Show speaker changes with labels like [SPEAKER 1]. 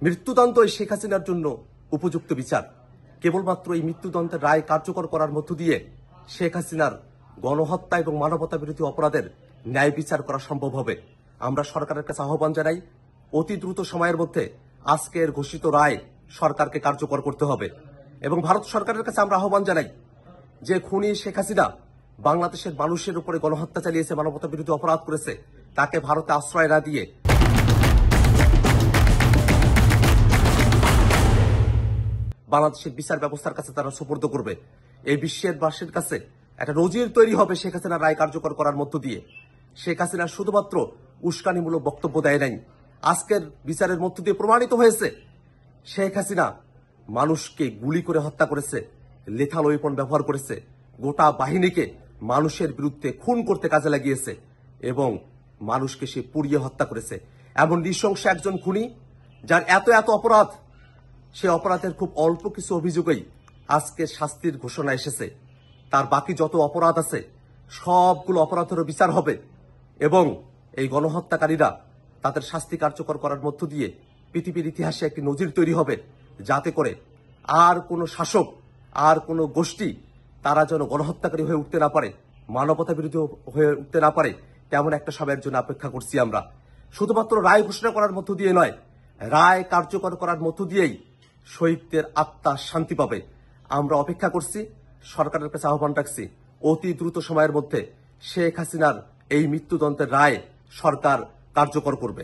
[SPEAKER 1] মৃত্যুদণ্ডই শেখ হাসিনার জন্য উপযুক্ত বিচার। কেবলমাত্র এই মৃত্যুদণ্ডের রায় কার্যকর করার মধ্য দিয়ে শেখ হাসিনার গণহত্যা এবং মানবতা বিরোধী অপরাধের ন্যায় বিচার করা সম্ভব হবে। আমরা সরকারের কাছে আহ্বান জানাই, অতি দ্রুত সময়ের মধ্যে আজকের ঘোষিত রায় সরকারকে কার্যকর করতে হবে। এবং ভারত সরকারের কাছে আমরা আহ্বান জানাই যে খুনি শেখ হাসিনা বাংলাদেশের মানুষের উপরে গণহত্যা চালিয়েছে, মানবতা বিরোধী অপরাধ করেছে, তাকে ভারতে আশ্রয় না দিয়ে বাংলাদেশের বিচার ব্যবস্থার কাছে তারা সুপর্দ করবে। এই বিশ্বের বাসীর কাছে একটা নজির তৈরি হবে শেখ হাসিনার রায় কার্যকর করার মধ্য দিয়ে। শেখ হাসিনা শুধুমাত্র উস্কানিমূলক বক্তব্য দেয় নাই, আজকের বিচারের মধ্য দিয়ে প্রমাণিত হয়েছে শেখ হাসিনা মানুষকে গুলি করে হত্যা করেছে, লেথাল ওয়েপন ব্যবহার করেছে, গোটা বাহিনীকে মানুষের বিরুদ্ধে খুন করতে কাজে লাগিয়েছে এবং মানুষকে সে পুড়িয়ে হত্যা করেছে। এমন নৃশংস একজন খুনি যার এত এত অপরাধ, সে অপরাধের খুব অল্প কিছু অভিযোগেই আজকে শাস্তির ঘোষণা এসেছে। তার বাকি যত অপরাধ আছে সবগুলো অপরাধেরও বিচার হবে এবং এই গণহত্যাকারীরা তাদের শাস্তি কার্যকর করার মধ্য দিয়ে পৃথিবীর ইতিহাসে একটি নজির তৈরি হবে, যাতে করে আর কোনো শাসক, আর কোনো গোষ্ঠী তারা যেন গণহত্যাকারী হয়ে উঠতে না পারে, মানবতা বিরোধী হয়ে উঠতে না পারে। তেমন একটা সময়ের জন্য অপেক্ষা করছি আমরা। শুধুমাত্র রায় ঘোষণা করার মধ্য দিয়ে নয়, রায় কার্যকর করার মধ্য দিয়েই শহীদদের আত্মা শান্তি পাবে। আমরা অপেক্ষা করছি, সরকারের কাছে আহ্বান রাখছি, অতি দ্রুত সময়ের মধ্যে শেখ হাসিনার এই মৃত্যুদণ্ডের রায় সরকার কার্যকর করবে।